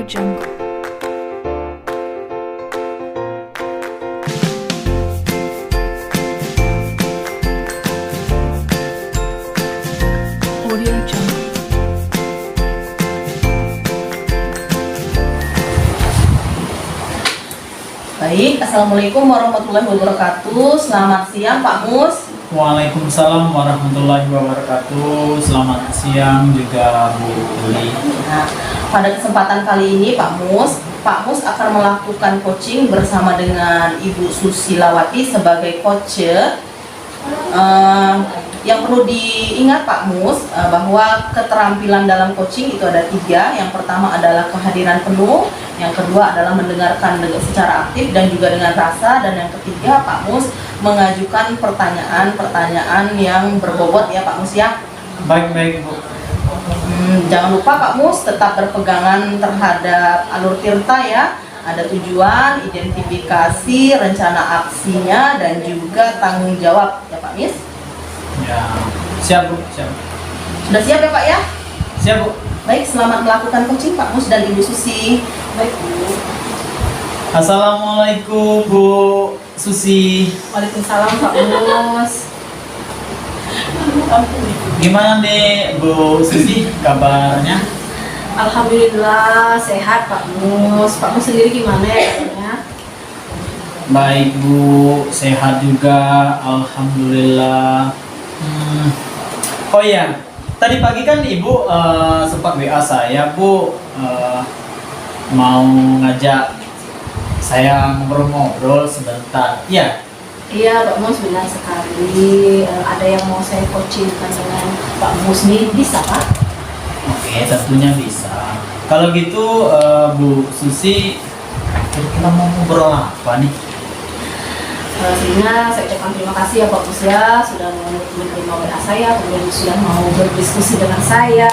Jungle. Audio Jungle. Baik, Assalamualaikum warahmatullahi wabarakatuh. Selamat siang Pak Mus. Waalaikumsalam warahmatullahi wabarakatuh. Selamat siang juga Bu Uli. Nah, pada kesempatan kali ini Pak Mus akan melakukan coaching bersama dengan Ibu Susilawati sebagai coach. Yang perlu diingat Pak Mus, bahwa keterampilan dalam coaching itu ada 3. Yang pertama adalah kehadiran penuh, yang kedua adalah mendengarkan secara aktif dan juga dengan rasa, dan yang ketiga Pak Mus mengajukan pertanyaan-pertanyaan yang berbobot ya Pak Mus ya. Baik Bu. Jangan lupa Pak Mus tetap berpegangan terhadap alur tirta ya. Ada tujuan, identifikasi, rencana aksinya, dan juga tanggung jawab ya Pak Mis. Ya, siap Bu, siap. Sudah siap ya Pak ya? Siap Bu. Baik, selamat melakukan coaching Pak Mus dan Ibu Susi. Baik Bu. Assalamualaikum Bu Susi. Waalaikumsalam Pak Mus. Gimana nih Bu Susi kabarnya? Alhamdulillah sehat Pak Mus. Pak Mus sendiri gimana ya? Baik Bu, sehat juga. Alhamdulillah. Oh iya, tadi pagi kan Ibu sempat WA saya Bu, mau ngajak saya ngobrol-ngobrol sebentar. Ya. Iya Pak Mus, benar sekali. Ada yang mau saya coaching dengan Pak Mus nih, bisa Pak? Oke, tentunya bisa. Kalau gitu Bu Susi, kira-kira mau ngobrol apa nih? Sehingga saya ucapkan terima kasih ya Pak Mus ya, sudah menerima WA saya, kemudian sudah mau berdiskusi dengan saya.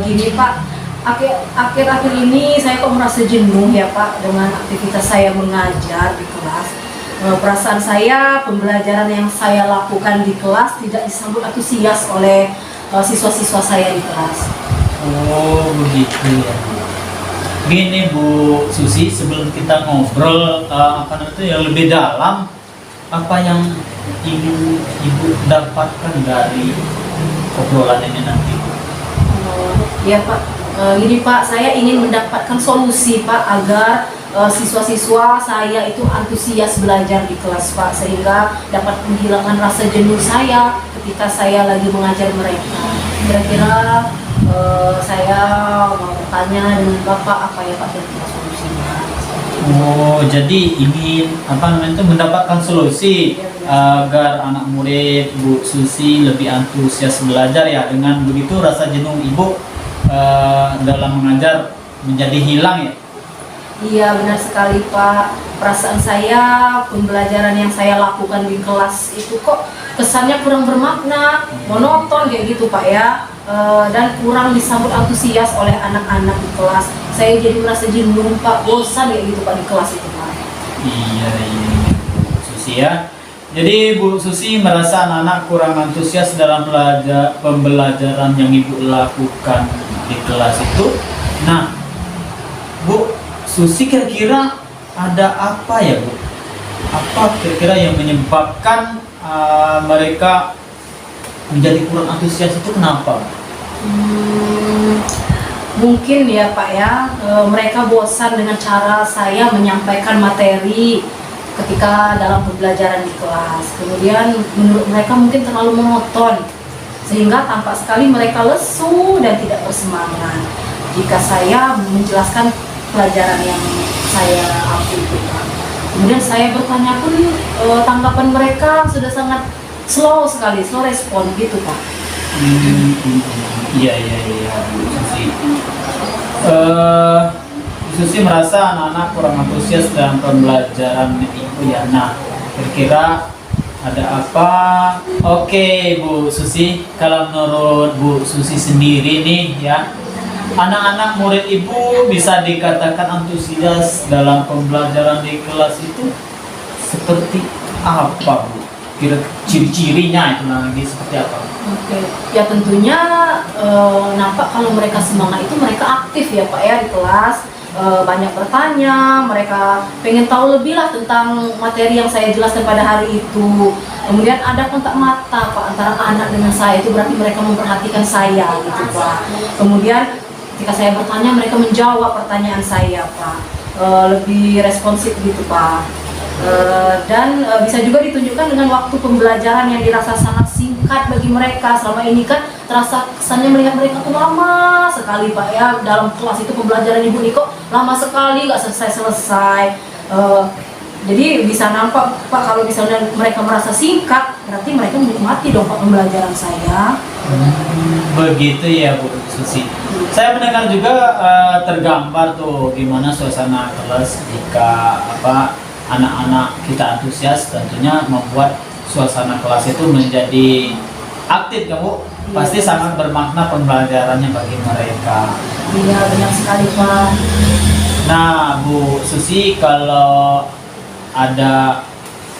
Gini Pak, akhir-akhir ini saya kok merasa jenuh ya Pak dengan aktivitas saya mengajar di kelas. Perasaan saya, pembelajaran yang saya lakukan di kelas tidak disambut antusias oleh siswa-siswa saya di kelas. Oh begitu ya. Gini Bu Susi, sebelum kita ngobrol itu yang lebih dalam, apa yang ingin Ibu dapatkan dari obrolan ini nanti? Ya Pak, gini Pak, saya ingin mendapatkan solusi Pak agar siswa-siswa saya itu antusias belajar di kelas Pak, sehingga dapat menghilangkan rasa jenuh saya ketika saya lagi mengajar mereka. Kira-kira saya mau bertanya dengan Bapak apa ya Pak kira-kira solusinya? Oh, jadi ingin mendapatkan solusi agar anak murid Bu Susi lebih antusias belajar ya. Dengan begitu rasa jenuh Ibu dalam mengajar menjadi hilang ya. Iya benar sekali Pak. Perasaan saya, pembelajaran yang saya lakukan di kelas itu kok kesannya kurang bermakna, monoton kayak gitu Pak ya. Dan kurang disambut antusias oleh anak-anak di kelas. Saya jadi merasa jenuh Pak, bosan kayak gitu Pak di kelas itu Pak. Iya Bu Susi ya. Jadi Bu Susi merasa anak-anak kurang antusias dalam pembelajaran yang Ibu lakukan di kelas itu. Nah, Bu Susi kira-kira ada apa ya Bu? Apa kira-kira yang menyebabkan mereka menjadi kurang antusias itu kenapa? Mungkin ya Pak ya, mereka bosan dengan cara saya menyampaikan materi ketika dalam pembelajaran di kelas. Kemudian menurut mereka mungkin terlalu monoton, sehingga tampak sekali mereka lesu dan tidak bersemangat jika saya menjelaskan pelajaran yang saya ambil itu Pak. Kemudian saya bertanya pun tanggapan mereka sudah sangat slow sekali, slow respon gitu Pak. Iya Bu Susi. Bu Susi merasa anak-anak kurang antusias dalam pembelajaran itu ya. Nah, kira-kira ada apa? Oke Bu Susi, kalau menurut Bu Susi sendiri nih ya, anak-anak murid Ibu bisa dikatakan antusias dalam pembelajaran di kelas itu seperti apa Bu? Kira ciri-cirinya itu lagi seperti apa? Oke, ya tentunya nampak kalau mereka semangat itu mereka aktif ya Pak ya di kelas. Banyak bertanya, mereka pengen tahu lebih lah tentang materi yang saya jelaskan pada hari itu. Kemudian ada kontak mata Pak antara anak dengan saya, itu berarti mereka memperhatikan saya gitu Pak. Kemudian ketika saya bertanya mereka menjawab pertanyaan saya Pak. Lebih responsif gitu Pak. Dan bisa juga ditunjukkan dengan waktu pembelajaran yang dirasa sangat singkat bagi mereka. Selama ini kan terasa kesannya melihat mereka tuh lama sekali Pak ya, dalam kelas itu pembelajaran Ibu Niko lama sekali nggak selesai-selesai. Jadi bisa nampak Pak kalau misalnya mereka merasa singkat, berarti mereka menikmati dong Pak pembelajaran saya. Begitu ya Bu Susi. Saya mendengar juga tergambar tuh gimana suasana kelas jika anak-anak kita antusias, tentunya membuat suasana kelas itu menjadi aktif ya Bu. Pasti sangat bermakna pembelajarannya bagi mereka. Iya benar sekali Pak. Nah Bu Susi, kalau ada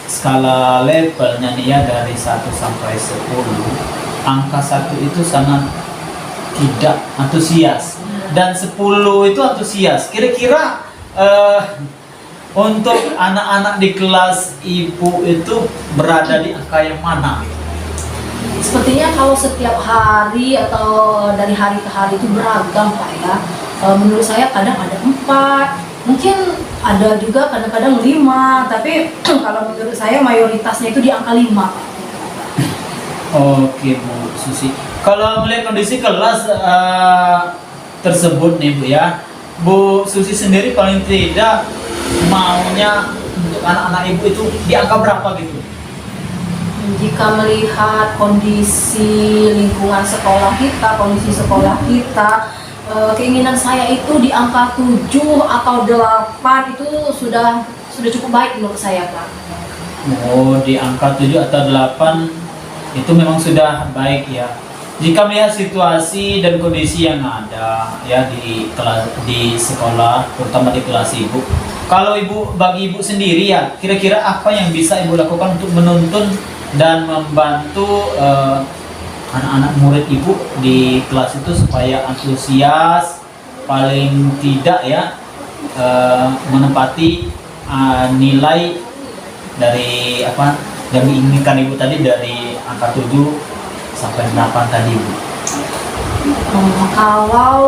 skala levelnya nih ya dari 1 sampai 10, angka 1 itu sangat tidak antusias dan 10 itu antusias. Kira-kira untuk anak-anak di kelas Ibu itu berada di angka yang mana? Sepertinya kalau setiap hari atau dari hari ke hari itu beragam Pak ya. Menurut saya kadang ada 4, mungkin ada juga kadang-kadang 5, tapi kalau menurut saya mayoritasnya itu di angka 5 Pak. Oke Bu Susi, kalau melihat kondisi kelas tersebut nih Bu ya, Bu Susi sendiri paling tidak maunya untuk anak-anak Ibu itu di angka berapa gitu? Jika melihat kondisi lingkungan sekolah kita, kondisi sekolah kita, keinginan saya itu di angka 7 atau 8 itu sudah cukup baik menurut saya Pak. Oh, di angka 7 atau 8 itu memang sudah baik ya. Jika melihat situasi dan kondisi yang ada ya di kelas, di sekolah, terutama di kelas Ibu, kalau bagi Ibu sendiri ya, kira-kira apa yang bisa Ibu lakukan untuk menuntun dan membantu anak-anak murid Ibu di kelas itu supaya antusias, paling tidak ya menempati nilai dari apa yang diinginkan Ibu tadi, dari angka 7 sampai 8 tadi Bu. Kalau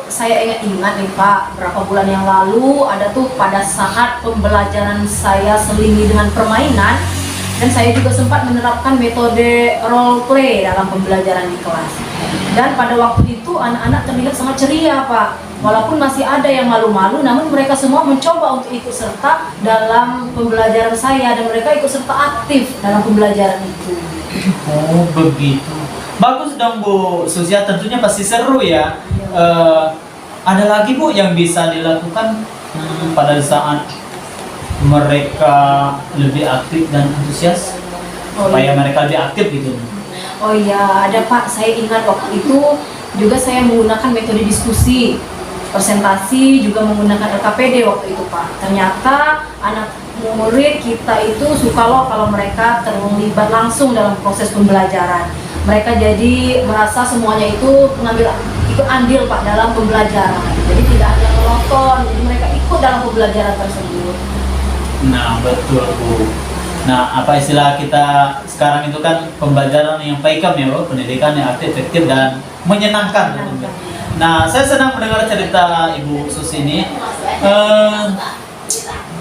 saya ingat nih Pak, berapa bulan yang lalu ada tuh pada saat pembelajaran saya selingi dengan permainan, dan saya juga sempat menerapkan metode role play dalam pembelajaran di kelas. Dan pada waktu itu anak-anak terlihat sangat ceria Pak. Walaupun masih ada yang malu-malu, namun mereka semua mencoba untuk ikut serta dalam pembelajaran saya, dan mereka ikut serta aktif dalam pembelajaran itu. Oh begitu, bagus dong Bu Susia, tentunya pasti seru ya. Ada lagi Bu yang bisa dilakukan pada saat mereka lebih aktif dan antusias, supaya mereka lebih aktif gitu? Oh iya, ada Pak, saya ingat waktu itu juga saya menggunakan metode diskusi, presentasi, juga menggunakan LKPD waktu itu Pak. Ternyata anak murid kita itu suka loh kalau mereka terlibat langsung dalam proses pembelajaran. Mereka jadi merasa semuanya itu ikut andil Pak dalam pembelajaran. Jadi tidak hanya menonton, jadi mereka ikut dalam pembelajaran tersebut. Nah betul Bu. Nah apa istilah kita sekarang itu kan pembelajaran yang PAIKAM ya Bu, pendidikan yang aktif, efektif dan menyenangkan. Nah saya senang mendengar cerita Ibu Susi ini.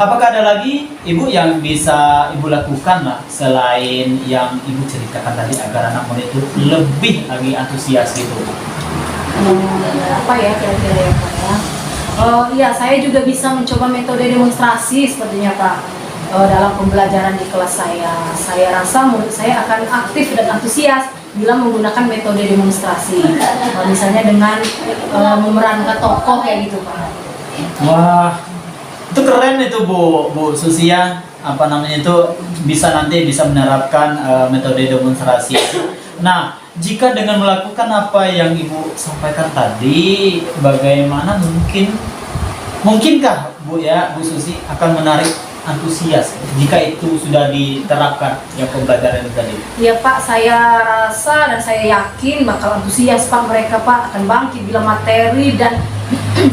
Apakah ada lagi Ibu yang bisa Ibu lakukan lah selain yang Ibu ceritakan tadi agar anak murid itu lebih lagi antusias gitu? Apa ya kira-kira ya Pak ya? Iya, saya juga bisa mencoba metode demonstrasi sepertinya Pak dalam pembelajaran di kelas saya. Saya rasa murid saya akan aktif dan antusias bila menggunakan metode demonstrasi. Misalnya dengan memerankan tokoh kayak gitu Pak. Wah, itu keren itu Bu Susia, apa namanya itu, nanti bisa menerapkan metode demonstrasi. Nah, jika dengan melakukan apa yang Ibu sampaikan tadi, bagaimana mungkinkah Bu Susi akan menarik antusias jika itu sudah diterapkan yang pembelajaran itu tadi? Iya Pak, saya rasa dan saya yakin bakal antusias Pak, mereka Pak akan bangkit bila materi dan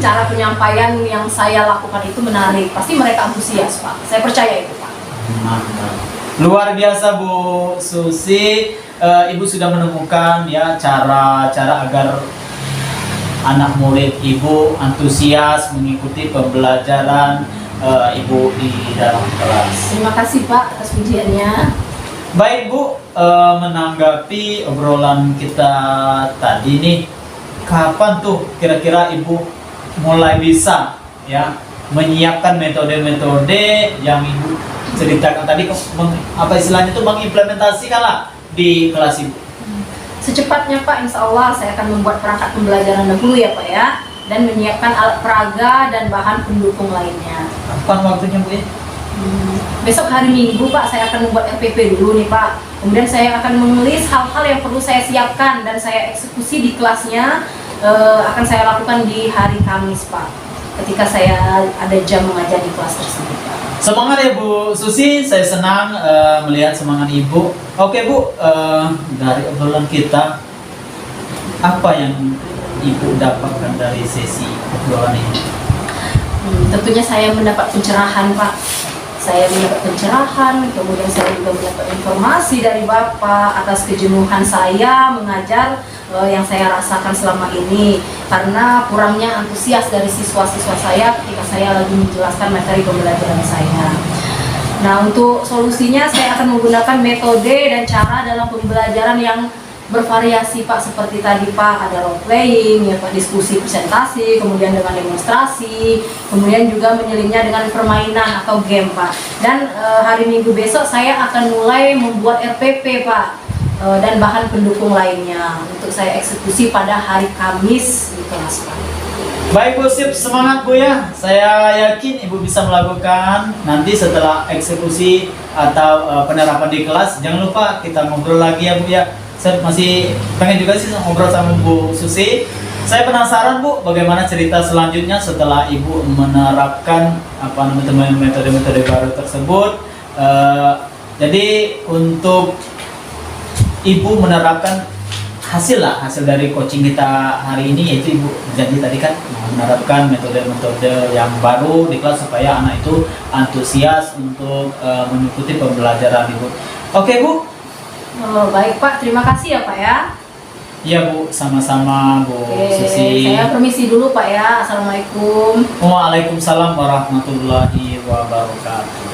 cara penyampaian yang saya lakukan itu menarik. Pasti mereka antusias Pak, saya percaya itu Pak. Mantap. Luar biasa Bu Susi. Ibu sudah menemukan ya cara-cara agar anak murid Ibu antusias mengikuti pembelajaran Ibu di dalam kelas. Terima kasih Pak atas pujiannya. Baik Bu, menanggapi obrolan kita tadi nih, kapan tuh kira-kira Ibu mulai bisa ya menyiapkan metode-metode yang Ibu ceritakan tadi, apa istilahnya itu mengimplementasikan lah di kelas Ibu? Secepatnya Pak, insya Allah saya akan membuat perangkat pembelajaran dahulu ya Pak ya, dan menyiapkan alat peraga dan bahan pendukung lainnya. Kapan waktunya Bu ya? Besok hari Minggu Pak, saya akan membuat RPP dulu nih Pak. Kemudian saya akan menulis hal-hal yang perlu saya siapkan dan saya eksekusi di kelasnya. Akan saya lakukan di hari Kamis Pak, ketika saya ada jam mengajar di kelas tersebut Pak. Semangat ya Bu Susi, saya senang melihat semangat Ibu. Oke Bu, dari obrolan kita, apa yang Ibu dapatkan dari sesi obrolan ini? Tentunya saya mendapat pencerahan Pak. Saya mendapat pencerahan, kemudian saya juga mendapat informasi dari Bapak atas kejenuhan saya mengajar yang saya rasakan selama ini, karena kurangnya antusias dari siswa-siswa saya ketika saya lagi menjelaskan materi pembelajaran saya. Nah, untuk solusinya saya akan menggunakan metode dan cara dalam pembelajaran yang bervariasi Pak, seperti tadi Pak, ada role playing ya Pak, diskusi presentasi, kemudian dengan demonstrasi, kemudian juga menyelingnya dengan permainan atau game Pak. Dan hari Minggu besok saya akan mulai membuat RPP Pak, dan bahan pendukung lainnya untuk saya eksekusi pada hari Kamis di kelas Pak. Baik Bu, sip, semangat Bu ya. Saya yakin Ibu bisa melakukan nanti setelah eksekusi atau penerapan di kelas. Jangan lupa kita ngobrol lagi ya Bu ya. Saya masih pengen juga sih ngobrol sama Bu Susi. Saya penasaran Bu, bagaimana cerita selanjutnya setelah Ibu menerapkan metode-metode baru tersebut. Jadi untuk Ibu menerapkan hasil dari coaching kita hari ini, yaitu Ibu janji tadi kan menerapkan metode-metode yang baru di kelas supaya anak itu antusias untuk mengikuti pembelajaran Ibu. Oke Bu. Baik Pak, terima kasih ya Pak ya. Iya Bu, sama-sama Bu Susi. Saya permisi dulu Pak ya. Assalamualaikum. Waalaikumsalam warahmatullahi wabarakatuh.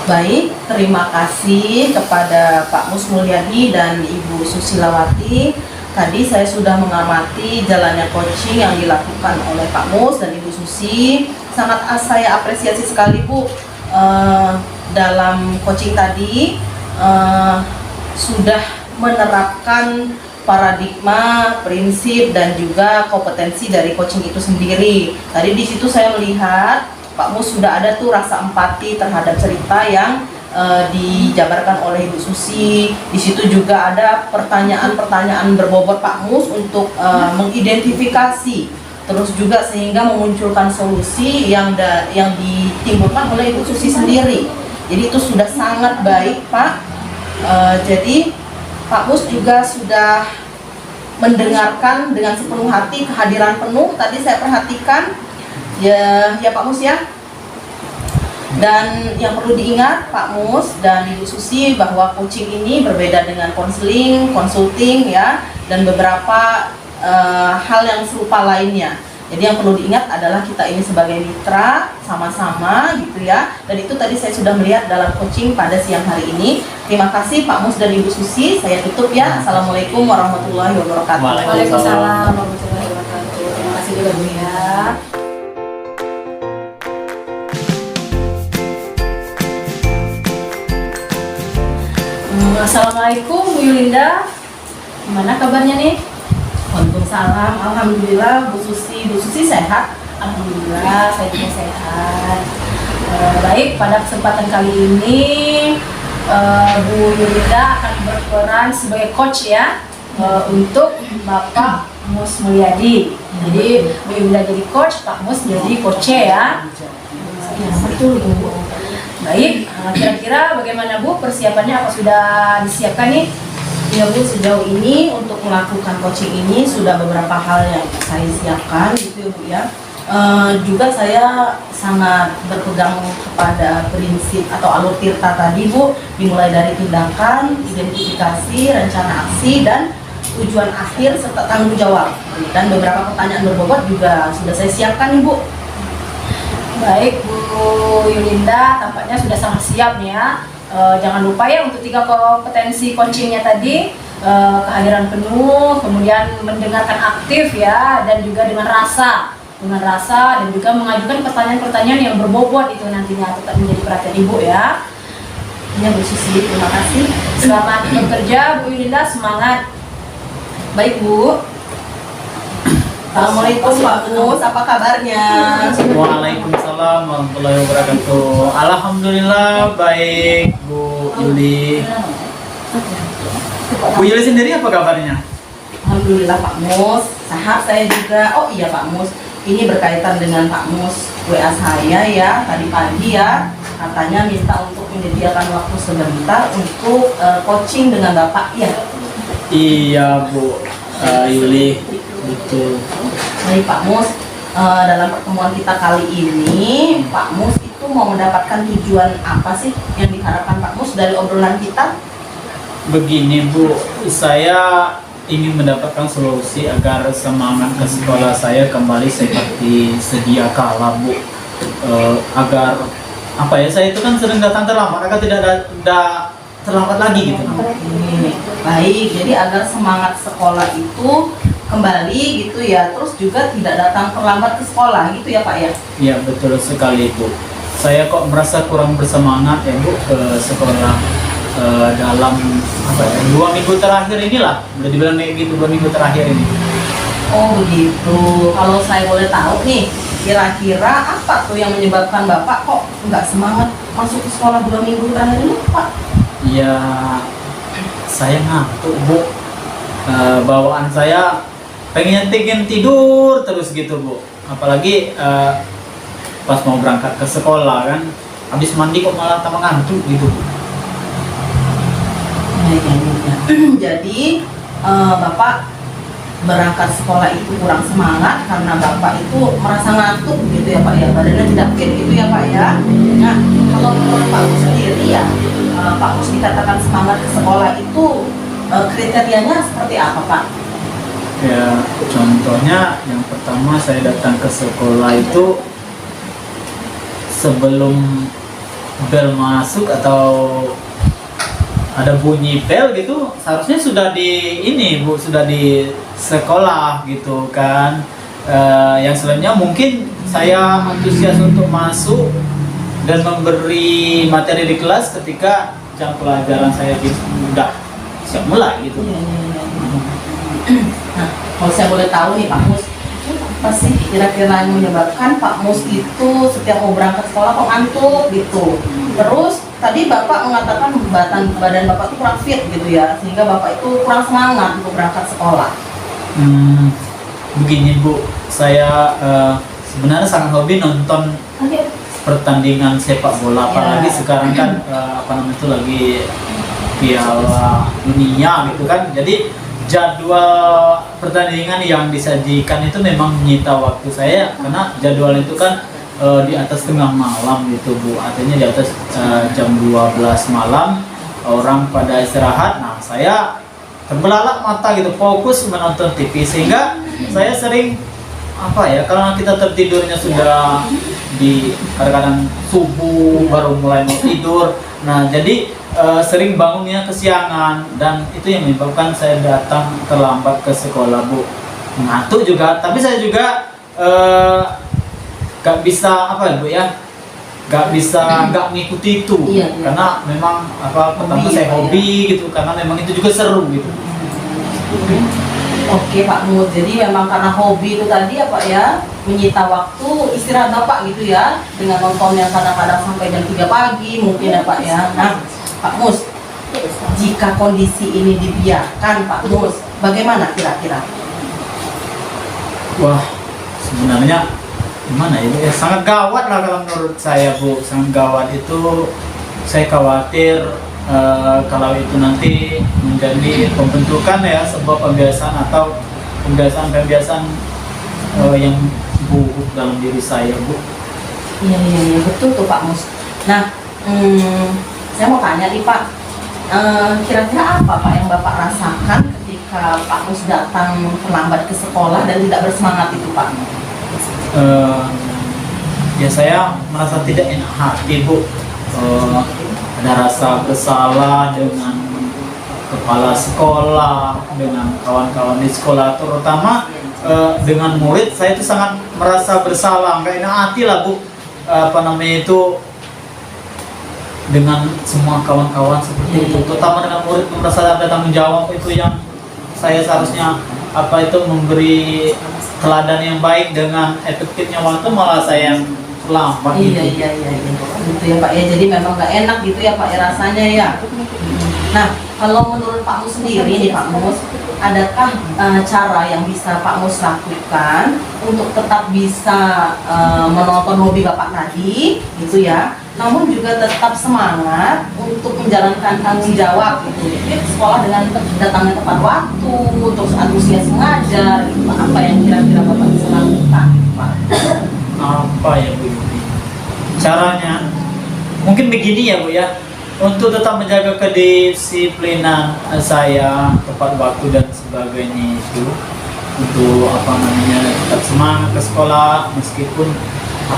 Baik, terima kasih kepada Pak Mus Mulyadi dan Ibu Susilawati. Tadi saya sudah mengamati jalannya coaching yang dilakukan oleh Pak Mus dan Ibu Susi. Sangat saya apresiasi sekali Bu, dalam coaching tadi sudah menerapkan paradigma, prinsip, dan juga kompetensi dari coaching itu sendiri. Tadi di situ saya melihat Pak Mus sudah ada tuh rasa empati terhadap cerita yang dijabarkan oleh Ibu Susi. Di situ juga ada pertanyaan-pertanyaan berbobot Pak Mus untuk mengidentifikasi, terus juga sehingga memunculkan solusi yang ditimbulkan oleh Ibu Susi sendiri. Jadi itu sudah sangat baik Pak. Jadi Pak Mus juga sudah mendengarkan dengan sepenuh hati, kehadiran penuh. Tadi saya perhatikan ya Pak Mus ya. Dan yang perlu diingat Pak Mus dan Ibu Susi bahwa coaching ini berbeda dengan konseling, konsulting ya, dan beberapa hal yang serupa lainnya. Jadi yang perlu diingat adalah kita ini sebagai mitra sama-sama gitu ya. Dan itu tadi saya sudah melihat dalam coaching pada siang hari ini. Terima kasih Pak Mus dan Ibu Susi. Saya tutup ya. Assalamualaikum warahmatullahi wabarakatuh. Waalaikumsalam warahmatullahi wabarakatuh. Terima kasih juga Bu ya. Assalamualaikum Bu Yulinda. Gimana kabarnya nih? Waalaikumsalam. Alhamdulillah Bu Susi sehat. Alhamdulillah saya juga sehat. Baik, pada kesempatan kali ini Bu Yulinda akan berperan sebagai coach ya, untuk Bapak Mus Mulyadi. Jadi Bu Yulinda jadi coach, Pak Mus jadi coach ya. Betul Bu. Baik, kira-kira bagaimana Bu persiapannya, apa sudah disiapkan nih? Ya Bu, sejauh ini untuk melakukan coaching ini sudah beberapa hal yang saya siapkan gitu ya Bu ya. Juga saya sangat berpegang kepada prinsip atau alur tirta tadi Bu, dimulai dari tindakan, identifikasi, rencana aksi, dan tujuan akhir serta tanggung jawab. Dan beberapa pertanyaan berbobot juga sudah saya siapkan nih Bu. Baik Bu Yulinda, tampaknya sudah sangat siap nih ya. Jangan lupa ya untuk 3 kompetensi coachingnya tadi, kehadiran penuh, kemudian mendengarkan aktif ya, dan juga dengan rasa, dan juga mengajukan pertanyaan-pertanyaan yang berbobot itu nantinya tetap menjadi perhatian Ibu ya. Ya Bu Susi, terima kasih. Selamat bekerja Bu Yulinda, semangat. Baik Bu. Assalamualaikum Pak Mus, apa kabarnya? Waalaikumsalam warahmatullahi wabarakatuh. Alhamdulillah baik Bu Yuli. Bu Yuli sendiri apa kabarnya? Alhamdulillah Pak Mus, sehat saya juga. Oh iya Pak Mus, ini berkaitan dengan Pak Mus WA saya ya tadi pagi ya. Katanya minta untuk menyediakan waktu sebentar untuk coaching dengan Bapak ya. Iya Bu Yuli, betul. Baik Pak Mus, dalam pertemuan kita kali ini Pak Mus itu mau mendapatkan tujuan apa sih yang diharapkan Pak Mus dari obrolan kita? Begini Bu, saya ingin mendapatkan solusi agar semangat ke sekolah saya kembali seperti sedia kala Bu. Agar apa ya, saya itu kan sering datang terlambat, agar tidak terlambat lagi gitu. Oke. Baik, jadi agar semangat sekolah itu kembali gitu ya, terus juga tidak datang terlambat ke sekolah gitu ya Pak ya? Iya betul sekali Bu. Saya kok merasa kurang bersemangat ya Bu ke sekolah dalam apa ya, 2 minggu terakhir inilah, udah dibilang kayak gitu, 2 minggu terakhir ini. Oh begitu. Kalau saya boleh tahu nih, kira-kira apa tuh yang menyebabkan Bapak kok nggak semangat masuk ke sekolah 2 minggu terakhir ini Pak? Ya saya ngantuk Bu. Bawaan saya pengen tidur terus gitu Bu. Apalagi pas mau berangkat ke sekolah kan, habis mandi kok malah tambah ngantuk gitu Bu. Jadi Bapak berangkat sekolah itu kurang semangat karena Bapak itu merasa ngantuk gitu ya Pak ya, badannya tidak fit gitu ya Pak ya. Nah, kalau menurut Pak Mus sendiri ya, Pak Mus dikatakan semangat ke sekolah itu kriterianya seperti apa Pak? Ya contohnya yang pertama, saya datang ke sekolah itu sebelum bel masuk atau ada bunyi bel gitu, seharusnya sudah di ini Bu, sudah di sekolah gitu kan. Yang selanjutnya mungkin saya antusias untuk masuk dan memberi materi di kelas ketika jam pelajaran saya sudah siap mulai gitu. Nah, kalau saya boleh tahu nih Pak Mus, apa sih kira-kira yang menyebabkan Pak Mus itu setiap mau berangkat sekolah kok ngantuk gitu? Terus tadi Bapak mengatakan badan Bapak itu kurang fit gitu ya, sehingga Bapak itu kurang semangat untuk berangkat sekolah. Begini Bu, saya sebenarnya sangat hobi nonton pertandingan sepak bola, apalagi sekarang kan apa namanya itu lagi Piala Dunia gitu kan. Jadi jadwal pertandingan yang disajikan itu memang menyita waktu saya, karena jadwal itu kan di atas tengah malam gitu Bu, artinya di atas jam 12 malam orang pada istirahat. Nah saya terbelalak mata gitu, fokus menonton TV, sehingga saya sering apa ya, kalau kita tertidurnya sudah di kadang-kadang subuh baru mulai mau tidur. Nah jadi sering bangunnya kesiangan, dan itu yang menyebabkan saya datang terlambat ke sekolah Bu. Ngantuk juga, tapi saya juga gak bisa apa ya Bu ya, gak bisa gak mengikuti itu. Karena memang apa, pertama saya hobi gitu, karena memang itu juga seru gitu. Oke Pak Mus, jadi memang karena hobi itu tadi ya Pak ya, menyita waktu istirahat Bapak gitu ya, dengan nonton yang kadang-kadang sampai jam 3 pagi mungkin ya Pak ya. Nah Pak Mus, jika kondisi ini dibiarkan Pak Mus, bagaimana kira-kira? Wah, sebenarnya gimana ya Bu? Ya sangat gawat lah kalau menurut saya Bu, sangat gawat itu. Saya khawatir kalau itu nanti menjadi pembentukan ya sebuah pembiasaan atau pembiasaan yang buruk dalam diri saya Bu. Iya, betul tuh Pak Mus. Nah, saya mau tanya nih Pak, kira-kira apa Pak yang Bapak rasakan ketika Pak Mus datang terlambat ke sekolah dan tidak bersemangat itu Pak? Ya saya merasa tidak enak hati Bu. Ada rasa bersalah dengan kepala sekolah, dengan kawan-kawan di sekolah, terutama dengan murid. Saya itu sangat merasa bersalah, nggak enak hati lah Bu. Dengan semua kawan-kawan seperti itu, terutama dengan murid, merasa ada tanggung jawab itu yang saya seharusnya memberi teladan yang baik dengan efektifnya waktu, malah saya yang lambat gitu. Iya, gitu ya Pak ya. Jadi memang nggak enak gitu ya Pak ya rasanya ya. Nah, kalau menurut Pak Mus sendiri nih Pak Mus, adakah cara yang bisa Pak Mus lakukan untuk tetap bisa menonton hobi Bapak tadi, gitu ya, namun juga tetap semangat untuk menjalankan tanggung jawab gitu. Jadi sekolah dengan datangnya tepat waktu, terus antusias mengajar, gitu. Apa yang kira-kira Bapak bisa lakukan, Pak? Apa ya Bu? Caranya mungkin begini ya Bu ya, untuk tetap menjaga kedisiplinan saya, tepat waktu dan sebagainya itu, untuk tetap semangat ke sekolah meskipun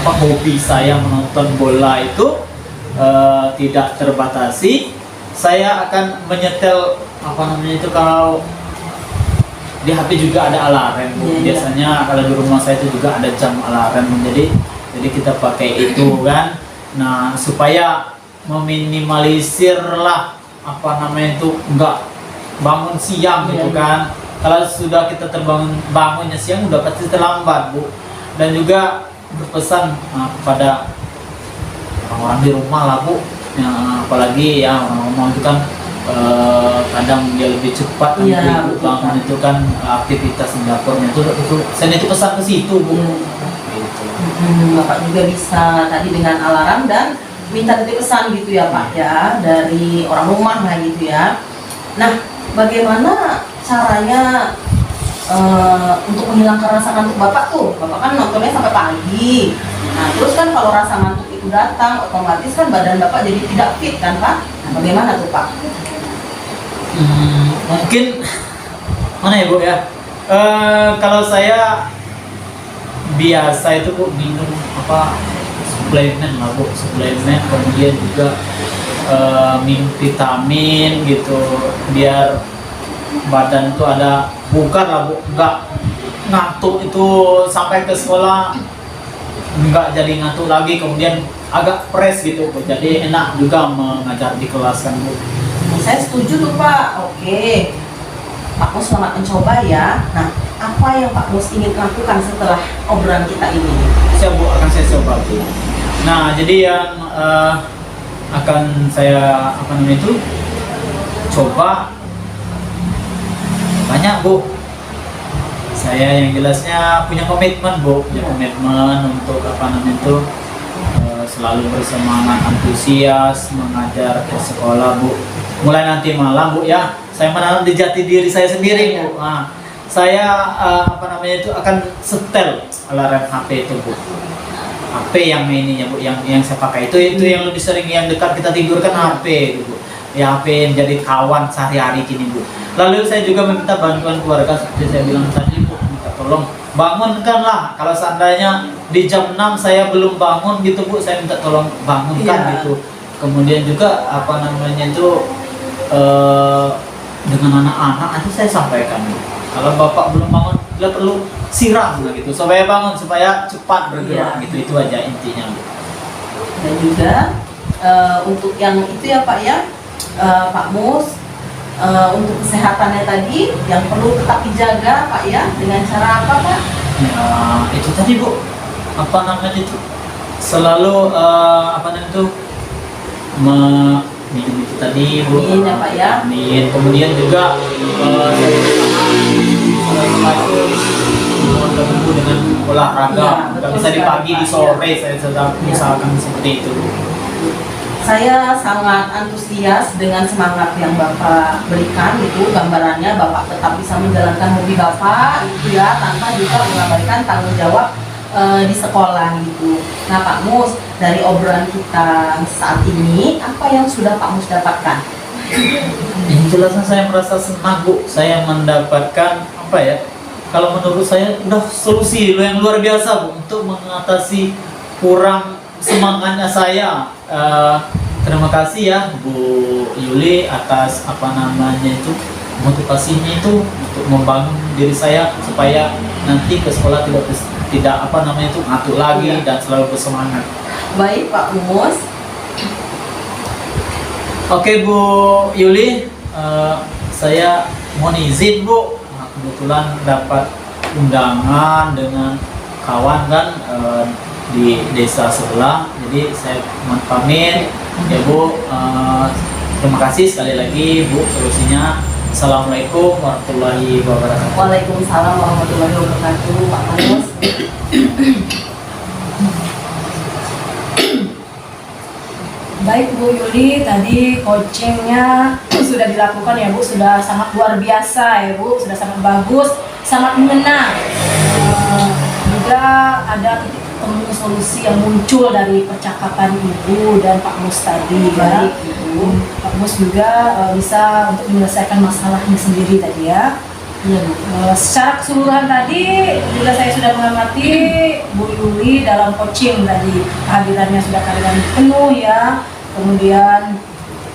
hobi saya menonton bola itu tidak terbatasi. Saya akan menyetel kalau di HP juga ada alarm Bu. Biasanya kalau di rumah saya itu juga ada jam alarm, jadi kita pakai itu kan. Nah, supaya meminimalisir lah nggak bangun siang gitu kan. Kalau sudah kita bangunnya siang udah pasti terlambat Bu. Dan juga berpesan kepada orang-orang di rumah lah Bu, apalagi ya orang-orang itu kan kadang dia lebih cepat nanti bangun itu kan, aktivitas di dapurnya itu saya itu pesan ke situ Bu. Gitu. Bapak juga bisa tadi dengan alarm dan minta titip pesan gitu ya Pak ya, dari orang rumah lah gitu ya. Nah, bagaimana caranya untuk menghilangkan rasa ngantuk Bapak tuh? Bapak kan nontonnya sampai pagi. Nah, terus kan kalau rasa ngantuk itu datang, otomatis kan badan Bapak jadi tidak fit kan Pak? Nah, bagaimana tuh Pak? Mungkin mana ya Bu ya? Kalau saya biasa itu Bu minum suplemen lah Bu, suplemen, kemudian juga minum vitamin gitu, biar badan itu ada bugar lah Bu, nggak ngantuk itu sampai ke sekolah nggak jadi ngantuk lagi, kemudian agak fresh gitu Bu. Jadi enak juga mengajar di kelas kan Bu. Saya setuju tuh Pak. Oke, Pak Mus selamat mencoba ya. Nah, apa yang Pak Mus ingin lakukan setelah obrolan kita ini? Akan saya coba Bu. Nah, jadi yang akan saya coba banyak Bu. Saya yang jelasnya punya komitmen Bu, untuk selalu bersemangat, antusias mengajar ke sekolah Bu. Mulai nanti malam Bu ya, saya menanam di jati diri saya sendiri Bu. Nah, saya akan setel alarm HP itu Bu. HP yang ininya Bu, yang saya pakai itu yang lebih sering, yang dekat kita tidur kan HP itu Bu. Ya, HP yang jadi kawan sehari-hari gini Bu. Lalu saya juga meminta bantuan keluarga seperti saya bilang tadi Bu, minta tolong bangunkanlah. Kalau seandainya di jam 6 saya belum bangun gitu Bu, saya minta tolong bangunkan gitu. Kemudian juga dengan anak-anak itu saya sampaikan Bu, kalau Bapak belum bangun, kita perlu siram gitu supaya bangun, supaya cepat bergerak gitu. Itu aja intinya Bu. Dan juga untuk yang itu ya Pak ya, Pak Mus, untuk kesehatannya tadi yang perlu tetap dijaga Pak ya, dengan cara apa Pak? Ya, itu tadi Bu, selalu minum itu tadi Bu. Amin ya Pak ya. Amin. Kemudian juga saya berdoa dengan olahraga, Iya, nggak betul bisa di sekali, pagi, di Pak. sore saya sedang Iya. misalkan seperti itu. Saya sangat antusias dengan semangat yang Bapak berikan itu, gambarannya Bapak tetap bisa menjalankan hobi Bapak itu ya, tanpa juga mengabaikan tanggung jawab di sekolah gitu. Nah Pak Mus, dari obrolan kita saat ini, apa yang sudah Pak Mus dapatkan? Yang jelasnya saya merasa senang Bu, saya mendapatkan apa ya? Kalau menurut saya udah solusi yang luar biasa Bu untuk mengatasi kurang semangatnya saya. Terima kasih ya Bu Yuli atas apa namanya itu motivasinya itu untuk membangun diri saya supaya nanti ke sekolah tidak apa namanya itu ngantuk lagi Iya. dan selalu bersemangat. Baik Pak Mus. Oke Bu Yuli, saya mohon izin Bu. Nah, kebetulan dapat undangan dengan kawan kan di desa sebelah, jadi saya mohon pamit ya Bu. Terima kasih sekali lagi Bu solusinya. Assalamualaikum warahmatullahi wabarakatuh. Waalaikumsalam warahmatullahi wabarakatuh Pak Mus. Baik Bu Yuli, tadi coachingnya sudah dilakukan ya Bu, sudah sangat luar biasa ya Bu, sudah sangat bagus, sangat mengena. Juga ada titik temu solusi yang muncul dari percakapan Ibu dan Pak Mus tadi ya. Baik Ibu. Pak Mus juga bisa untuk menyelesaikan masalahnya sendiri tadi ya. Iya Bu. Secara keseluruhan tadi juga saya sudah mengamati Bu Yuli dalam coaching tadi, kehadirannya sudah kehadiran penuh ya. Kemudian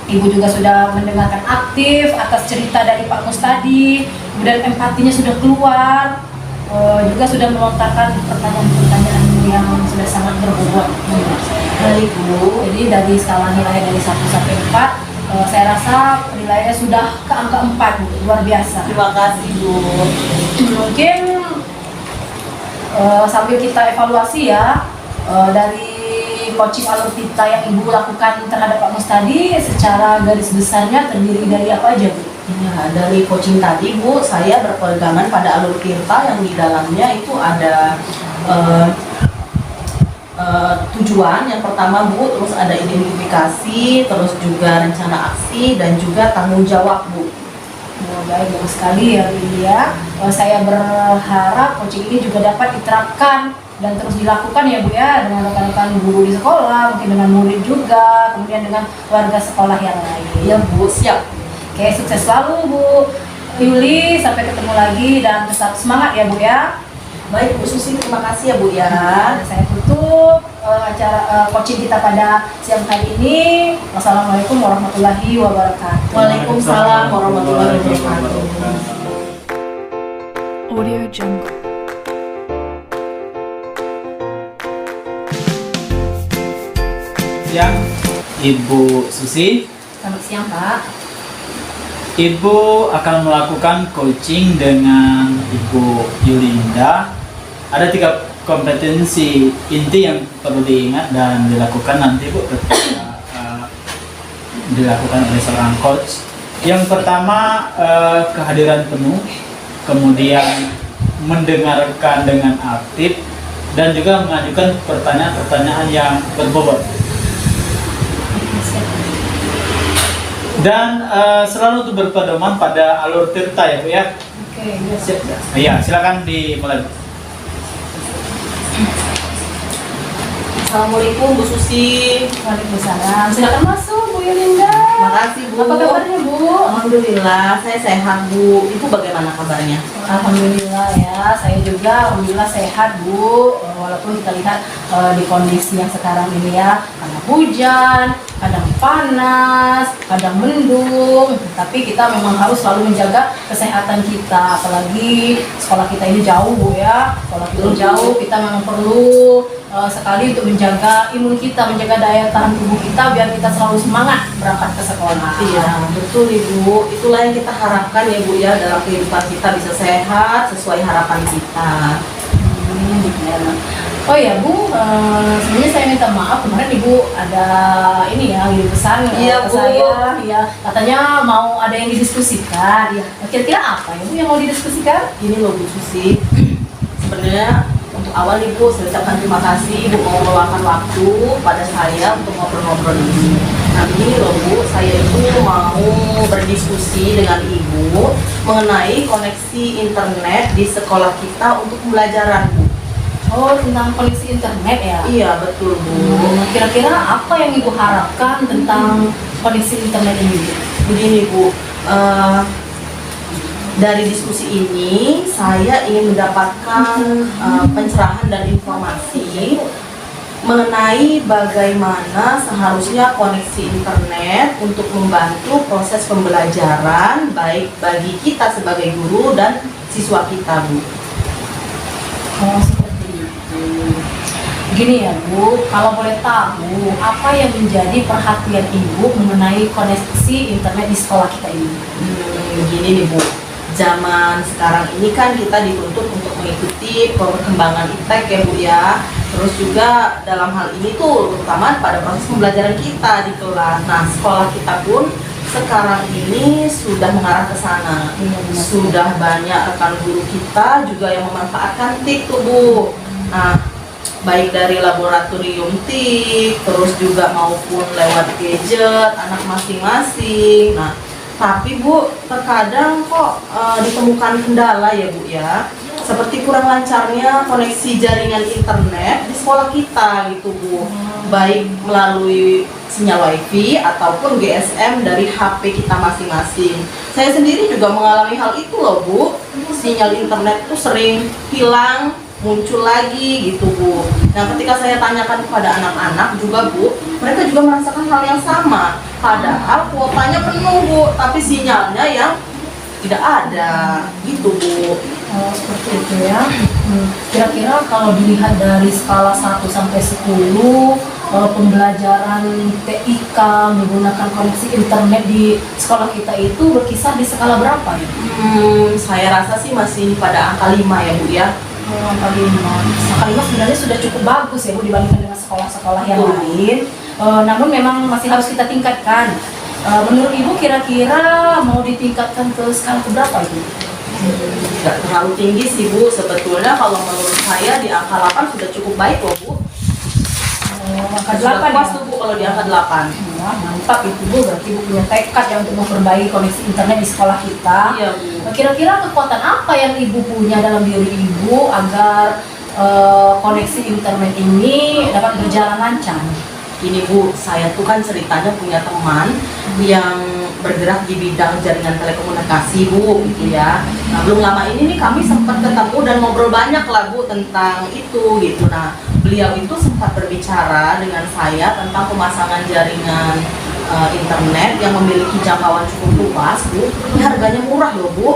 Ibu juga sudah mendengarkan aktif atas cerita dari Pak Mus tadi, kemudian empatinya sudah keluar, juga sudah melontarkan pertanyaan-pertanyaan yang sudah sangat berbobot menurut saya. Baik Bu. Jadi dari skala nilai dari 1 sampai 4, saya rasa penilaiannya sudah ke angka 4 Bu, luar biasa. Terima kasih Bu. Mungkin sambil kita evaluasi ya, dari coaching alur kita yang Ibu lakukan terhadap Pak Mus tadi, secara garis besarnya terdiri dari apa aja Bu? Ya, dari coaching tadi Bu, saya berpegangan pada alur tirta yang di dalamnya itu ada tujuan yang pertama Bu, terus ada identifikasi, terus juga rencana aksi dan juga tanggung jawab Bu. Baik, bagus sekali ya Bu ya. Saya berharap coaching ini juga dapat diterapkan dan terus dilakukan ya Bu ya, dengan rekan-rekan guru di sekolah, mungkin dengan murid juga, kemudian dengan warga sekolah yang lain. Ya Bu, siap. Oke, sukses selalu Bu Yuli, sampai ketemu lagi dan tetap semangat ya Bu ya. Baik Bu Susi, terima kasih ya Bu ya. Saya tutup acara coaching kita pada siang hari ini. Wassalamualaikum warahmatullahi wabarakatuh. Waalaikumsalam warahmatullahi wabarakatuh. Audio Jungle. Siang Ibu Susi. Selamat siang Pak. Ibu akan melakukan coaching dengan Ibu Yulinda. Ada 3 kompetensi inti yang perlu diingat dan dilakukan nanti Bu ketika dilakukan oleh seorang coach. Yang pertama kehadiran penuh, kemudian mendengarkan dengan aktif dan juga mengajukan pertanyaan-pertanyaan yang berbobot. Dan selalu untuk berpedoman pada alur tirta ya Bu ya. Oke, ya. Iya, silakan dimulai. Assalamualaikum Bu Susi. Waalaikumsalam. Silakan masuk Bu Yulinda. Terima kasih Bu. Apa kabarnya Bu? Alhamdulillah, saya sehat Bu. Ibu bagaimana kabarnya? Alhamdulillah ya, saya juga alhamdulillah sehat Bu. Walaupun kita lihat di kondisi yang sekarang ini ya, kadang hujan, kadang panas, kadang mendung, tapi kita memang harus selalu menjaga kesehatan kita, apalagi sekolah kita ini jauh Bu ya. Sekolah kita jauh, kita memang perlu sekali untuk menjaga imun kita, menjaga daya tahan tubuh kita biar kita selalu semangat berangkat ke sekolah. Iya, betul Ibu. Itulah yang kita harapkan ya Bu ya, dalam kehidupan kita bisa sehat sesuai harapan kita. Gitu ya. Oh ya Bu, sebenarnya saya minta maaf kemarin Ibu ada ini ya, ngirim pesan Iya, ke Bu. saya, ya katanya mau ada yang didiskusikan. Ya. Kira-kira apa ya Bu yang mau didiskusikan? Ini loh Bu Susi, sebenarnya untuk awal Ibu saya ucapkan terima kasih Ibu mau meluangkan waktu pada saya untuk ngobrol-ngobrol ini. Nah begini loh Bu, saya itu mau berdiskusi dengan Ibu mengenai koneksi internet di sekolah kita untuk pembelajaran Bu. Oh, tentang koneksi internet ya? Iya betul Bu. Kira-kira apa yang Ibu harapkan tentang koneksi internet ini? Begini Bu, dari diskusi ini saya ingin mendapatkan pencerahan dan informasi mengenai bagaimana seharusnya koneksi internet untuk membantu proses pembelajaran baik bagi kita sebagai guru dan siswa kita Bu. Oh, seperti itu. Gini ya Bu, kalau boleh tahu apa yang menjadi perhatian Ibu mengenai koneksi internet di sekolah kita ini? Begini nih Bu, zaman sekarang ini kan kita dituntut untuk mengikuti perkembangan iptek ya Bu ya. Terus juga dalam hal ini tuh terutama pada proses pembelajaran kita di kelas. Nah sekolah kita pun sekarang ini sudah mengarah ke sana. Sudah banyak rekan guru kita juga yang memanfaatkan TIK tuh Bu. Nah baik dari laboratorium TIK, terus juga maupun lewat gadget anak masing-masing. Nah tapi Bu, terkadang kok ditemukan kendala ya Bu ya, seperti kurang lancarnya koneksi jaringan internet di sekolah kita gitu Bu, baik melalui sinyal wifi ataupun GSM dari HP kita masing-masing. Saya sendiri juga mengalami hal itu loh Bu, sinyal internet itu sering hilang, muncul lagi gitu Bu. Nah ketika saya tanyakan kepada anak-anak juga Bu, mereka juga merasakan hal yang sama. Padahal kuotanya penuh Bu, tapi sinyalnya yang tidak ada gitu Bu. Oh, seperti itu ya. Kira-kira kalau dilihat dari skala 1 sampai 10, pembelajaran TIK menggunakan koneksi internet di sekolah kita itu berkisar di skala berapa ya? Saya rasa sih masih pada angka 5 ya Bu ya. Angka 5. Angka 5 sebenarnya sudah cukup bagus ya Bu dibandingkan dengan sekolah-sekolah yang lain. Namun memang masih harus kita tingkatkan. Menurut Ibu kira-kira mau ditingkatkan ke skala berapa Ibu? Tidak terlalu tinggi sih Bu, sebetulnya kalau menurut saya di angka 8 sudah cukup baik loh Bu. Angka Sudah 8 puas ya? tuh Bu kalau di angka 8. Wah, mantap itu Bu, berarti Ibu punya tekad ya untuk memperbaiki koneksi internet di sekolah kita. Iya Bu. Kira-kira kekuatan apa yang Ibu punya dalam diri Ibu agar koneksi internet ini dapat berjalan lancar? Ini Bu, saya tuh kan ceritanya punya teman yang bergerak di bidang jaringan telekomunikasi Bu, gitu ya. Nah belum lama ini nih kami sempat ketemu dan ngobrol banyak lah Bu tentang itu gitu. Nah beliau itu sempat berbicara dengan saya tentang pemasangan jaringan internet yang memiliki jangkauan cukup luas Bu. Ini harganya murah loh Bu.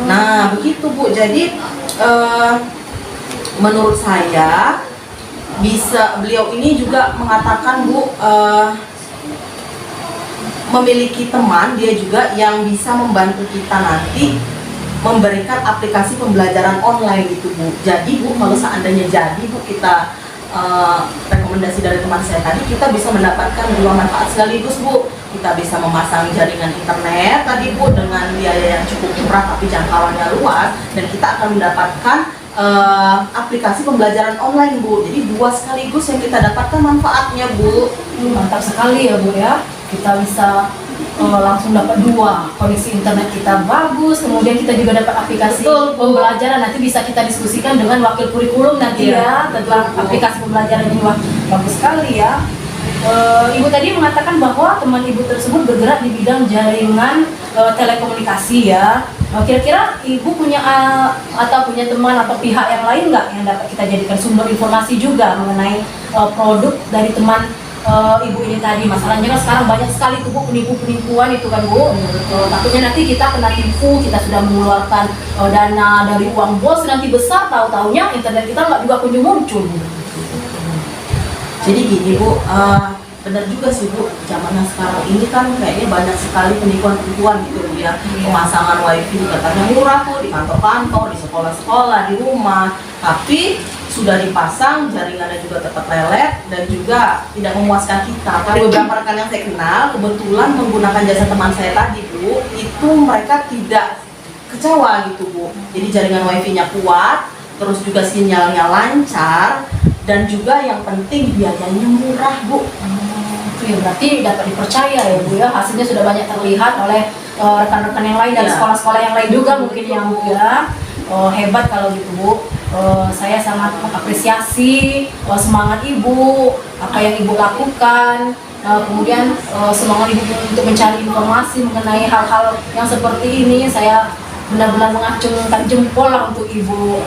Nah begitu Bu, jadi menurut saya beliau ini juga mengatakan Bu, memiliki teman dia juga yang bisa membantu kita nanti memberikan aplikasi pembelajaran online gitu Bu. Jadi Bu, kalau seandainya jadi Bu kita rekomendasi dari teman saya tadi, kita bisa mendapatkan dua manfaat sekaligus Bu. Kita bisa memasang jaringan internet tadi Bu dengan biaya yang cukup murah tapi jangkauannya luas, dan kita akan mendapatkan aplikasi pembelajaran online Bu. Jadi dua sekaligus yang kita dapatkan manfaatnya Bu. Mantap sekali ya Bu ya. Kita bisa langsung dapat dua, koneksi internet kita bagus, kemudian kita juga dapat aplikasi pembelajaran. Nanti bisa kita diskusikan dengan wakil kurikulum nanti ya tentang aplikasi pembelajaran ini. Wah, bagus sekali ya. Ibu tadi mengatakan bahwa teman Ibu tersebut bergerak di bidang jaringan telekomunikasi ya. Kira-kira Ibu punya atau punya teman atau pihak yang lain nggak yang dapat kita jadikan sumber informasi juga mengenai produk dari teman Ibu ini tadi? Masalahnya kan sekarang banyak sekali tuh Bu penipuan itu kan Bu. Takutnya nanti kita kena tipu, kita sudah mengeluarkan dana dari uang bos nanti besar, tahu-taunya internet kita nggak juga kunjung muncul Bu. Jadi gini Bu, benar juga sih Bu, zamannya sekarang ini kan kayaknya banyak sekali penipuan-penipuan gitu Bu ya. Pemasangan wifi katanya murah tuh di kantor-kantor, di sekolah-sekolah, di rumah, tapi sudah dipasang jaringannya juga tetap lelet dan juga tidak memuaskan kita. Karena beberapa rekan yang saya kenal kebetulan menggunakan jasa teman saya tadi Bu, itu mereka tidak kecewa gitu Bu. Jadi jaringan wifi-nya kuat, terus juga sinyalnya lancar, dan juga yang penting biayanya murah, Bu. Itu ya berarti dapat dipercaya ya Bu ya, hasilnya sudah banyak terlihat oleh rekan-rekan yang lain dari Iya. sekolah-sekolah yang lain juga mungkin ya Bu ya. Hebat kalau gitu Bu. Saya sangat mengapresiasi semangat Ibu, apa yang Ibu lakukan. Kemudian semangat Ibu untuk mencari informasi mengenai hal-hal yang seperti ini, saya benar-benar mengacungkan jempol lah untuk Ibu.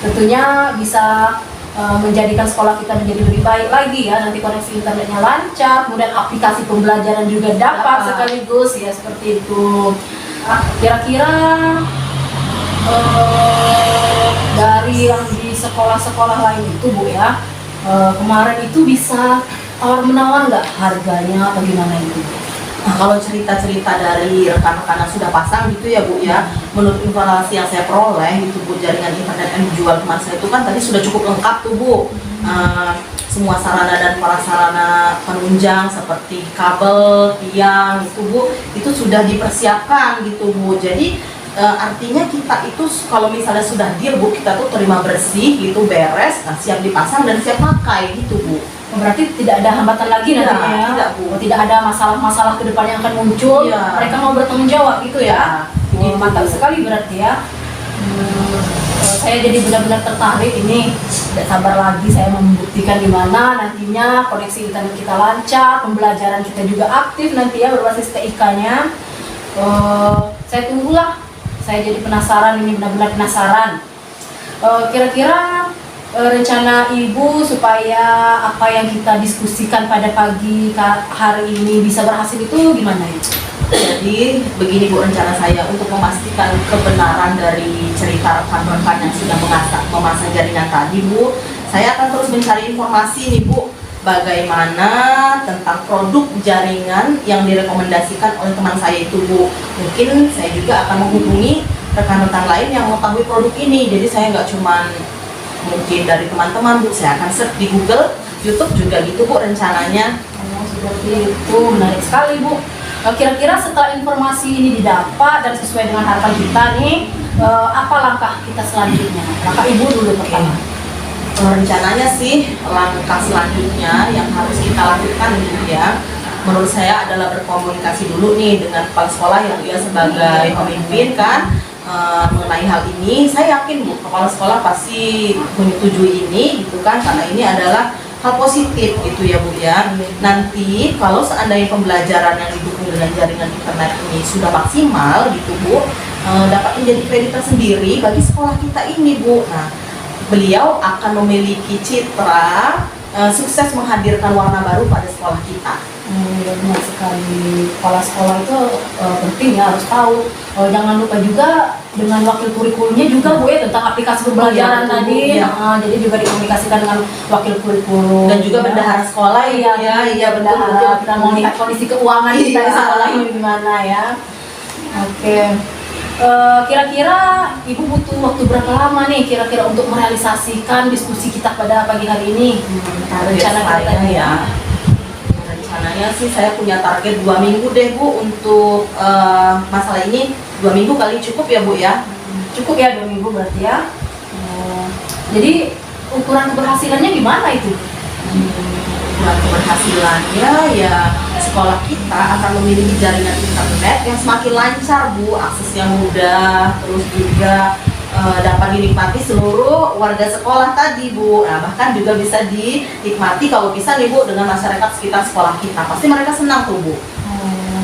Tentunya bisa menjadikan sekolah kita menjadi lebih baik lagi ya, nanti koneksi internetnya lancar, kemudian aplikasi pembelajaran juga dapat sekaligus ya, seperti itu. Kira-kira dari yang di sekolah-sekolah lain itu Bu ya, kemarin itu bisa tawar-menawar nggak harganya atau gimana itu? Nah, kalau cerita-cerita dari rekan-rekan yang sudah pasang gitu ya Bu ya, menurut informasi yang saya peroleh gitu Bu, jaringan internet yang dijual teman saya itu kan tadi sudah cukup lengkap tuh Bu. Semua sarana dan prasarana penunjang seperti kabel, tiang itu Bu, itu sudah dipersiapkan gitu Bu. Jadi artinya kita itu kalau misalnya sudah deal Bu, kita tuh terima bersih gitu, beres, nah, siap dipasang dan siap pakai gitu Bu. Berarti tidak ada hambatan lagi nantinya ya? Tidak Bu. Tidak ada masalah-masalah ke depan yang akan muncul, Iya. mereka mau bertanggung jawab gitu ya? Gitu. Mantap sekali berarti ya. Saya jadi benar-benar tertarik ini, tidak sabar lagi saya membuktikan di mana nantinya koneksi internet kita lancar, pembelajaran kita juga aktif nanti ya berbasis TIK-nya. Saya tunggulah, saya jadi penasaran, ini benar-benar penasaran. Kira-kira rencana Ibu supaya apa yang kita diskusikan pada pagi hari ini bisa berhasil itu gimana ya? Jadi begini Bu, rencana saya untuk memastikan kebenaran dari cerita rekan-rekan yang sudah memasang jaringan tadi Bu, saya akan terus mencari informasi nih Bu, bagaimana tentang produk jaringan yang direkomendasikan oleh teman saya itu Bu. Mungkin saya juga akan menghubungi rekan-rekan lain yang mengetahui produk ini, jadi saya nggak cuman mungkin dari teman-teman Bu, saya akan search di Google, YouTube juga gitu Bu rencananya. Seperti itu, menarik sekali Bu. Kira-kira setelah informasi ini didapat dan sesuai dengan harapan kita nih, apa langkah kita selanjutnya? Langkah Ibu dulu pertama. Rencananya sih langkah selanjutnya yang harus kita lakukan gitu ya, menurut saya adalah berkomunikasi dulu nih dengan kepala sekolah yang dia sebagai pemimpin kan, mengenai hal ini. Saya yakin Bu, kepala sekolah pasti menyetujui ini gitu kan, karena ini adalah hal positif gitu ya Bu ya. Nanti kalau seandainya pembelajaran yang didukung dengan jaringan internet ini sudah maksimal gitu Bu, dapat menjadi kredit tersendiri bagi sekolah kita ini Bu. Nah, beliau akan memiliki citra sukses menghadirkan warna baru pada sekolah kita. Ya benar sekali, kepala sekolah itu penting ya, harus tahu. Jangan lupa juga dengan wakil kurikulumnya juga Bu ya, tentang aplikasi pembelajaran betul, Bu, tadi. ya. Jadi juga dikomunikasikan dengan wakil kurikulum Dan juga ya. bendahara sekolah Iya, iya betul, bendahara. betul. Kita mau lihat kondisi keuangan kita di Iya. sekolah ini gimana ya. Oke. Kira-kira Ibu butuh waktu berapa lama nih kira-kira untuk merealisasikan diskusi kita pada pagi hari ini? Rencana kita saya ya. ya, rencananya sih saya punya target 2 minggu deh Bu untuk masalah ini. 2 minggu kali cukup ya Bu ya? Cukup ya 2 minggu berarti ya. Jadi ukuran keberhasilannya gimana itu? Buat keberhasilannya ya sekolah kita akan memiliki jaringan internet yang semakin lancar Bu, aksesnya mudah, terus juga dapat dinikmati seluruh warga sekolah tadi Bu. Nah, bahkan juga bisa dinikmati kalau bisa nih Bu dengan masyarakat sekitar sekolah kita, pasti mereka senang tuh Bu.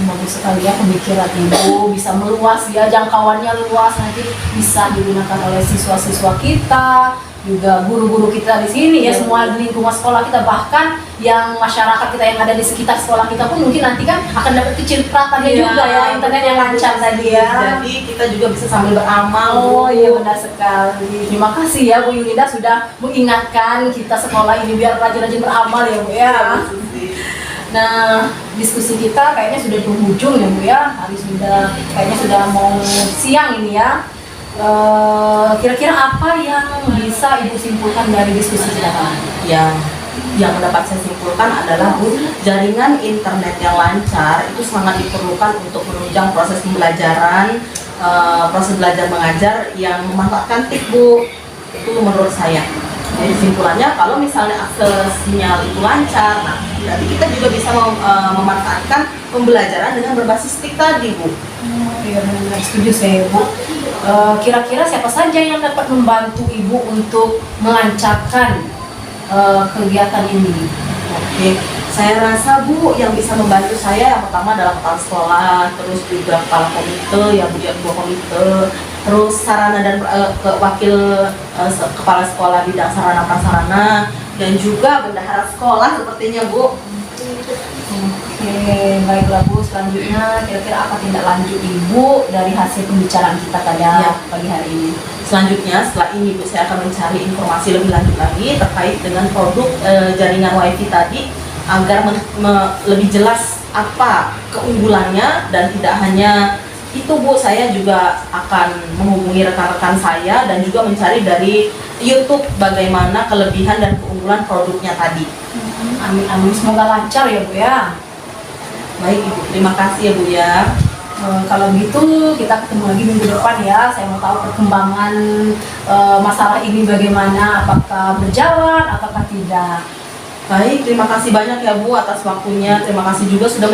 Bagus sekali ya pemikiran Ibu, bisa meluas ya, jangkauannya luas, nanti bisa digunakan oleh siswa-siswa kita, juga guru-guru kita di sini ya, semua lingkungan sekolah kita, bahkan yang masyarakat kita yang ada di sekitar sekolah kita pun mungkin nanti kan akan dapat kecipratannya juga ya, internet yang lancar tadi ya. Jadi kita juga bisa sambil beramal. Oh iya benar sekali. Terima kasih ya Bu Yulinda sudah mengingatkan kita sekolah ini biar rajin-rajin beramal ya Bu ya. Nah, diskusi kita kayaknya sudah di penghujung ya Bu ya. Hari sudah kayaknya sudah mau siang ini ya. Kira-kira apa yang bisa Ibu simpulkan dari diskusi kita? Yang dapat saya simpulkan adalah Bu, jaringan internet yang lancar itu sangat diperlukan untuk menunjang proses pembelajaran, proses belajar mengajar yang memanfaatkan TIK Bu. Itu menurut saya. Jadi kesimpulannya, kalau misalnya akses sinyal itu lancar, nah berarti kita juga bisa memanfaatkan pembelajaran dengan berbasis TIK tadi, Bu. Iya benar, setuju saya Bu. Kira-kira siapa saja yang dapat membantu Ibu untuk melancarkan kegiatan ini? Oke, saya rasa Bu yang bisa membantu saya yang pertama adalah kepala sekolah, terus juga kepala komite, yang punya dua komite, terus sarana dan wakil kepala sekolah bidang sarana prasarana, dan juga bendahara sekolah sepertinya Bu. Oke, baiklah Bu. Selanjutnya, kira-kira apa tindak lanjut Ibu dari hasil pembicaraan kita pada pagi hari ini? Selanjutnya, setelah ini Bu, saya akan mencari informasi lebih lanjut lagi terkait dengan produk jaringan WiFi tadi, agar lebih jelas apa keunggulannya, dan tidak hanya itu Bu, saya juga akan menghubungi rekan-rekan saya dan juga mencari dari YouTube bagaimana kelebihan dan keunggulan produknya tadi. Amin amin, semoga lancar ya Bu ya. Baik Ibu, terima kasih ya Bu ya. Kalau gitu kita ketemu lagi minggu depan ya. Saya mau tahu perkembangan masalah ini bagaimana, apakah berjalan ataukah tidak. Baik, terima kasih banyak ya Bu atas waktunya. Terima kasih juga sudah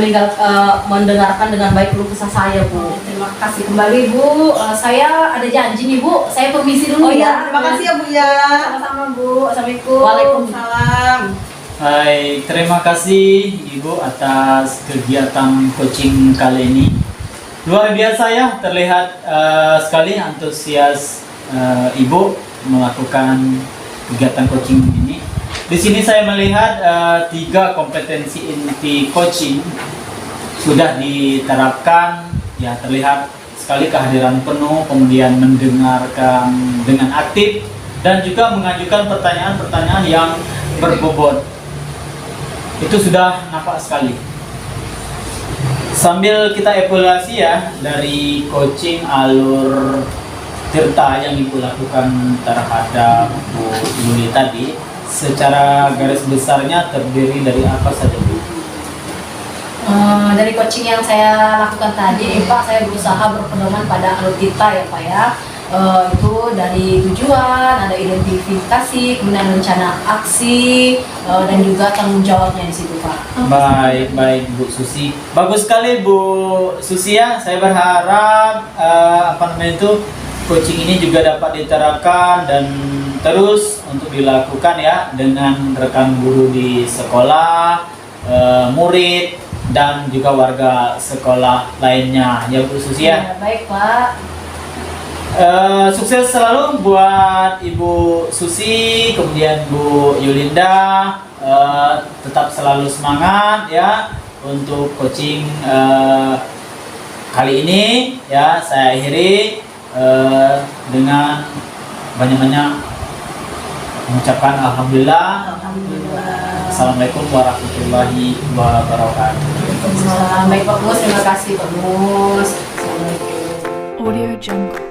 mendengarkan dengan baik keluh kesah saya Bu. Terima kasih kembali Bu. Saya ada janji nih Bu. Saya permisi dulu ya. Terima kasih ya Bu ya. Sama-sama Bu. Assalamualaikum. Waalaikumsalam. Hai, terima kasih Ibu atas kegiatan coaching kali ini. Luar biasa ya, terlihat sekali antusias Ibu melakukan kegiatan coaching ini. Di sini saya melihat 3 kompetensi inti coaching sudah diterapkan, ya terlihat sekali kehadiran penuh, kemudian mendengarkan dengan aktif, dan juga mengajukan pertanyaan-pertanyaan yang berbobot. Itu sudah nampak sekali. Sambil kita evaluasi ya dari coaching alur Tirta yang Ibu lakukan terhadap Bu Yuli tadi, secara garis besarnya terdiri dari apa saja Bu? Dari coaching yang saya lakukan tadi, Pak, saya berusaha berpedoman pada alur Tirta ya Pak ya. Itu dari tujuan, ada identifikasi, kemudian rencana aksi, dan juga tanggung jawabnya di situ Pak. Baik Bu Susi, bagus sekali Bu Susi ya. Saya berharap coaching ini juga dapat diterapkan dan terus untuk dilakukan ya dengan rekan guru di sekolah, murid, dan juga warga sekolah lainnya ya Bu Susi ya. Baik Pak. Sukses selalu buat Ibu Susi, kemudian Bu Yulinda, tetap selalu semangat ya untuk coaching kali ini ya. Saya akhiri dengan banyak-banyak mengucapkan Alhamdulillah. Assalamualaikum warahmatullahi wabarakatuh. Baik Pak Mus, terima kasih Pak Mus. Audio Jungle.